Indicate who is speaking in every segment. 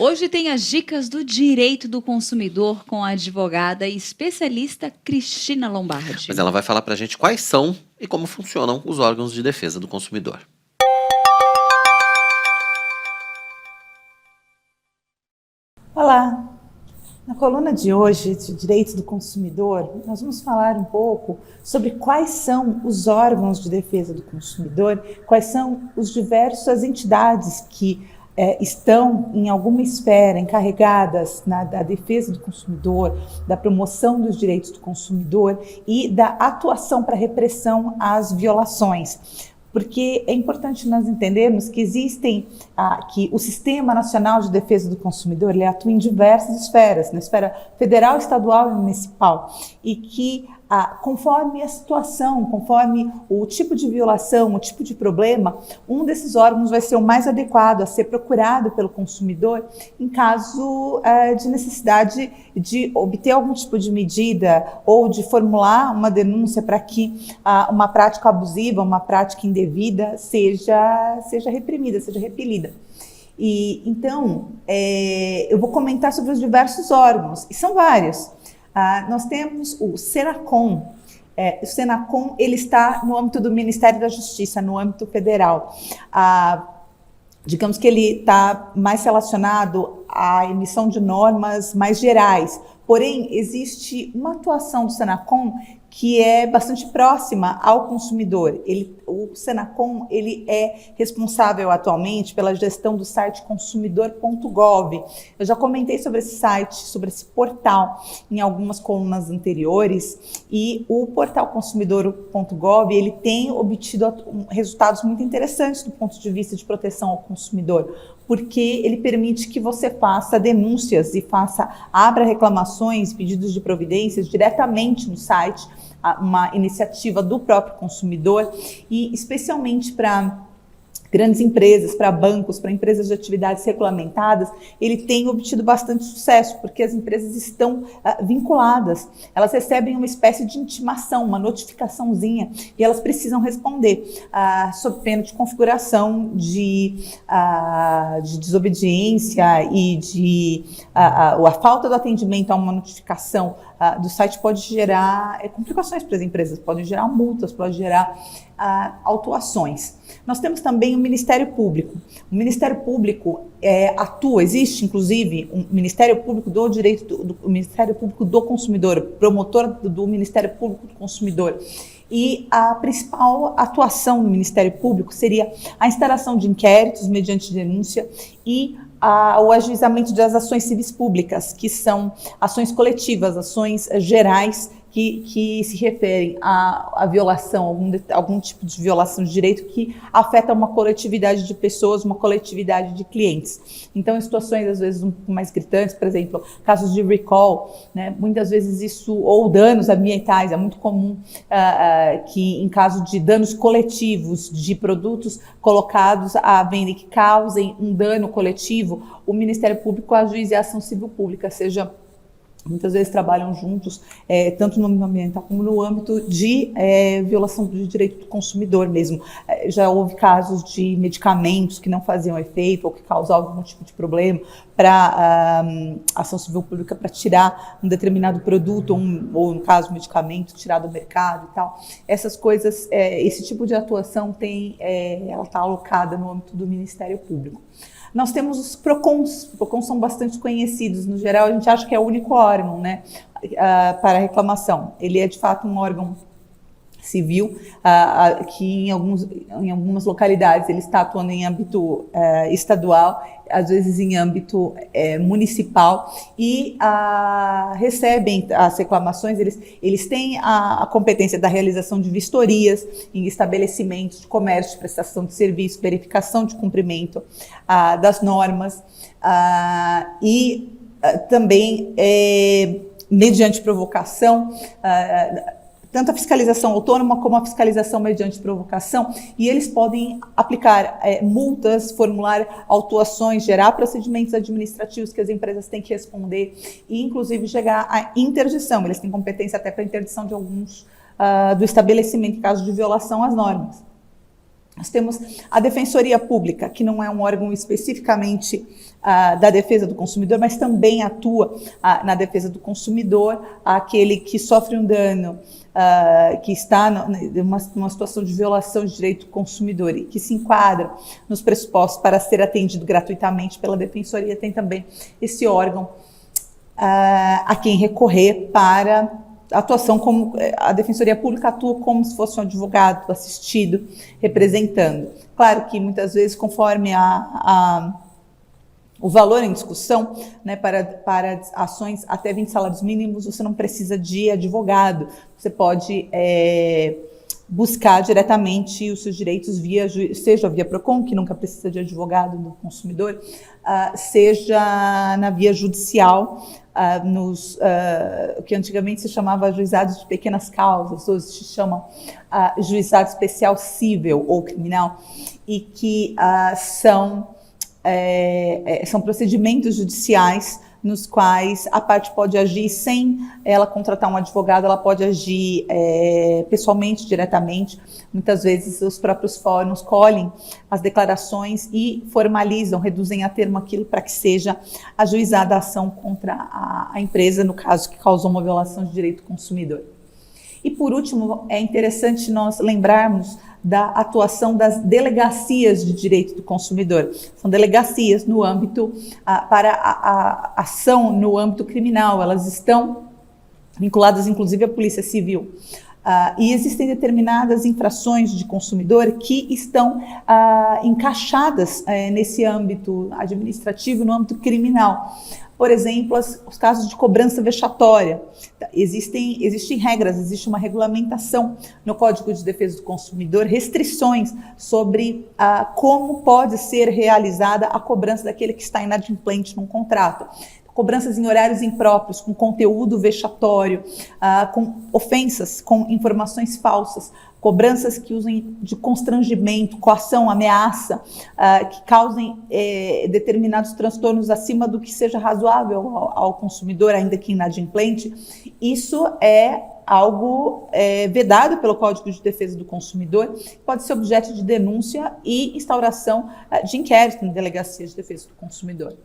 Speaker 1: Hoje tem as dicas do direito do consumidor com a advogada e especialista Cristina Lombardi.
Speaker 2: Mas ela vai falar pra gente quais são e como funcionam os órgãos de defesa do consumidor.
Speaker 3: Olá! Na coluna de hoje, de Direito do Consumidor, nós vamos falar um pouco sobre quais são os órgãos de defesa do consumidor, quais são as diversas entidades que estão em alguma esfera encarregadas da defesa do consumidor, da promoção dos direitos do consumidor e da atuação para repressão às violações. Porque é importante nós entendermos que que o Sistema Nacional de Defesa do Consumidor ele atua em diversas esferas, na esfera federal, estadual e municipal, e que conforme a situação, conforme o tipo de violação, o tipo de problema, um desses órgãos vai ser o mais adequado a ser procurado pelo consumidor em caso de necessidade de obter algum tipo de medida ou de formular uma denúncia para que uma prática abusiva, uma prática indevida seja reprimida, seja repelida. E então, eu vou comentar sobre os diversos órgãos, e são vários. Nós temos o Senacom. O Senacom ele está no âmbito do Ministério da Justiça, no âmbito federal. Digamos que ele está mais relacionado à emissão de normas mais gerais. Porém, existe uma atuação do Senacom que é bastante próxima ao consumidor. O Senacom ele é responsável atualmente pela gestão do site consumidor.gov. Eu já comentei sobre esse site, sobre esse portal em algumas colunas anteriores, e o portal consumidor.gov ele tem obtido resultados muito interessantes do ponto de vista de proteção ao consumidor, porque ele permite que você faça denúncias e abra reclamações, pedidos de providências diretamente no site, uma iniciativa do próprio consumidor, e especialmente para grandes empresas, para bancos, para empresas de atividades regulamentadas, ele tem obtido bastante sucesso, porque as empresas estão vinculadas, elas recebem uma espécie de intimação, uma notificaçãozinha, e elas precisam responder sob pena de configuração de desobediência e a falta do atendimento a uma notificação do site pode gerar complicações para as empresas, pode gerar multas, pode gerar autuações. Nós temos também o Ministério Público. O Ministério Público existe inclusive um Ministério Público do Direito, o Ministério Público do Consumidor, promotor do Ministério Público do Consumidor. E a principal atuação do Ministério Público seria a instalação de inquéritos mediante denúncia e o ajuizamento das ações civis públicas, que são ações coletivas, ações gerais que se referem à violação, algum tipo de violação de direito que afeta uma coletividade de pessoas, uma coletividade de clientes. Então, em situações, às vezes, um pouco mais gritantes, por exemplo, casos de recall, né, muitas vezes isso, ou danos ambientais, é muito comum que em caso de danos coletivos de produtos colocados à venda que causem um dano coletivo, o Ministério Público ajuize a ação civil pública, muitas vezes trabalham juntos, tanto no âmbito ambiental como no âmbito de violação do direito do consumidor mesmo. Já houve casos de medicamentos que não faziam efeito ou que causavam algum tipo de problema para ação civil pública para tirar um determinado produto ou no caso, medicamento, tirar do mercado e tal. Essas coisas, esse tipo de atuação ela está alocada no âmbito do Ministério Público. Nós temos os PROCONs. Os PROCONs são bastante conhecidos. No geral, a gente acha que é o único órgão, né, para reclamação. Ele é, de fato, um órgão civil, que em algumas localidades ele está atuando em âmbito estadual, às vezes em âmbito municipal, e recebem as reclamações, eles têm a competência da realização de vistorias em estabelecimentos de comércio, de prestação de serviço, verificação de cumprimento das normas, e também, mediante provocação, tanto a fiscalização autônoma como a fiscalização mediante provocação, e eles podem aplicar multas, formular autuações, gerar procedimentos administrativos que as empresas têm que responder e, inclusive, chegar à interdição. Eles têm competência até para a interdição de alguns do estabelecimento em caso de violação às normas. Nós temos a Defensoria Pública, que não é um órgão especificamente da defesa do consumidor, mas também atua na defesa do consumidor, aquele que sofre um dano, que está numa situação de violação de direito do consumidor e que se enquadra nos pressupostos para ser atendido gratuitamente pela Defensoria, tem também esse órgão a quem recorrer para atuação. Como a Defensoria Pública atua como se fosse um advogado assistido, representando. Claro que muitas vezes, conforme o valor em discussão, né, para ações até 20 salários mínimos, você não precisa de advogado. Você pode buscar diretamente os seus direitos seja via PROCON, que nunca precisa de advogado do consumidor, seja na via judicial, que antigamente se chamava juizados de pequenas causas, hoje se chamam juizado especial cível ou criminal, e que são procedimentos judiciais nos quais a parte pode agir sem ela contratar um advogado, ela pode agir pessoalmente, diretamente. Muitas vezes os próprios fóruns colhem as declarações e formalizam, reduzem a termo aquilo para que seja ajuizada a ação contra a empresa, no caso que causou uma violação de direito do consumidor. E por último, é interessante nós lembrarmos da atuação das delegacias de direito do consumidor. São delegacias no âmbito, para a ação no âmbito criminal, elas estão vinculadas inclusive à Polícia Civil. E existem determinadas infrações de consumidor que estão encaixadas nesse âmbito administrativo, no âmbito criminal. Por exemplo, os casos de cobrança vexatória. Existem regras, existe uma regulamentação no Código de Defesa do Consumidor, restrições sobre como pode ser realizada a cobrança daquele que está inadimplente num contrato. Cobranças em horários impróprios, com conteúdo vexatório, com ofensas, com informações falsas, cobranças que usem de constrangimento, coação, ameaça, que causem determinados transtornos acima do que seja razoável ao consumidor, ainda que inadimplente. Isso é algo vedado pelo Código de Defesa do Consumidor, pode ser objeto de denúncia e instauração de inquérito em delegacias de defesa do consumidor.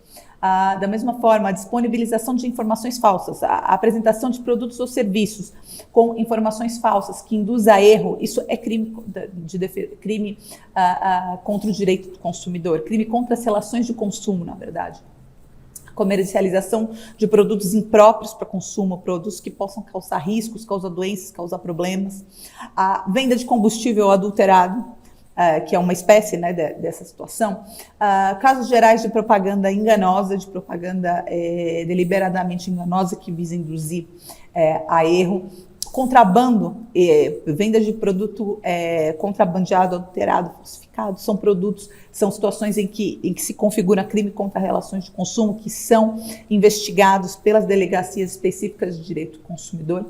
Speaker 3: Da mesma forma, a disponibilização de informações falsas, a apresentação de produtos ou serviços com informações falsas que induz a erro, isso é crime contra o direito do consumidor, crime contra as relações de consumo, na verdade. Comercialização de produtos impróprios para consumo, produtos que possam causar riscos, causar doenças, causar problemas. A venda de combustível adulterado, que é uma espécie, né, dessa situação. Casos gerais de propaganda enganosa, de propaganda deliberadamente enganosa, que visa induzir a erro. Contrabando, venda de produto contrabandeado, adulterado, falsificado, são situações em que se configura crime contra relações de consumo, que são investigados pelas delegacias específicas de direito do consumidor.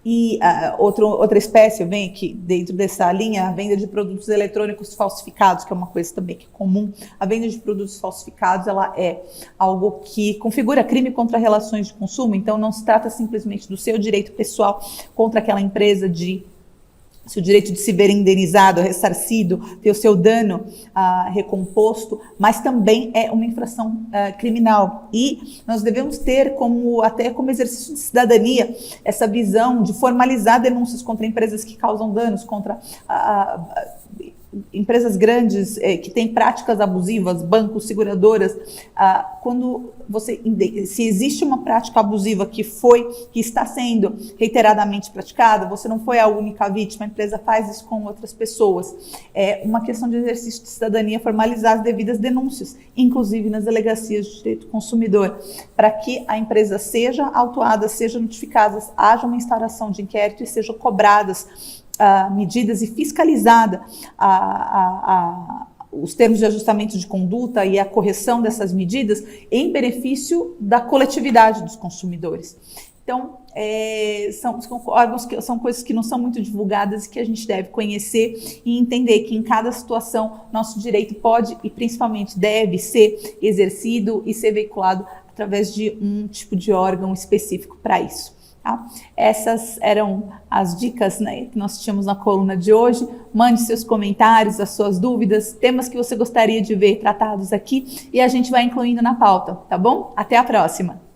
Speaker 3: E outra espécie vem aqui dentro dessa linha, a venda de produtos eletrônicos falsificados, que é uma coisa também que é comum. A venda de produtos falsificados, ela é algo que configura crime contra relações de consumo, então não se trata simplesmente do seu direito pessoal contra aquela empresa, seu direito de se ver indenizado, ressarcido, ter o seu dano recomposto, mas também é uma infração criminal. E nós devemos ter até como exercício de cidadania essa visão de formalizar denúncias contra empresas que causam danos, contra empresas grandes que têm práticas abusivas, bancos, seguradoras. Se existe uma prática abusiva que está sendo reiteradamente praticada, você não foi a única vítima, a empresa faz isso com outras pessoas. É uma questão de exercício de cidadania, formalizar as devidas denúncias, inclusive nas delegacias de direito do consumidor, para que a empresa seja autuada, seja notificada, haja uma instauração de inquérito e sejam cobradas medidas e fiscalizada os termos de ajustamento de conduta e a correção dessas medidas em benefício da coletividade dos consumidores. Então, são coisas que não são muito divulgadas e que a gente deve conhecer e entender que em cada situação nosso direito pode e principalmente deve ser exercido e ser veiculado através de um tipo de órgão específico para isso. Tá? Essas eram as dicas, né, que nós tínhamos na coluna de hoje. Mande seus comentários, as suas dúvidas, temas que você gostaria de ver tratados aqui e a gente vai incluindo na pauta, tá bom? Até a próxima!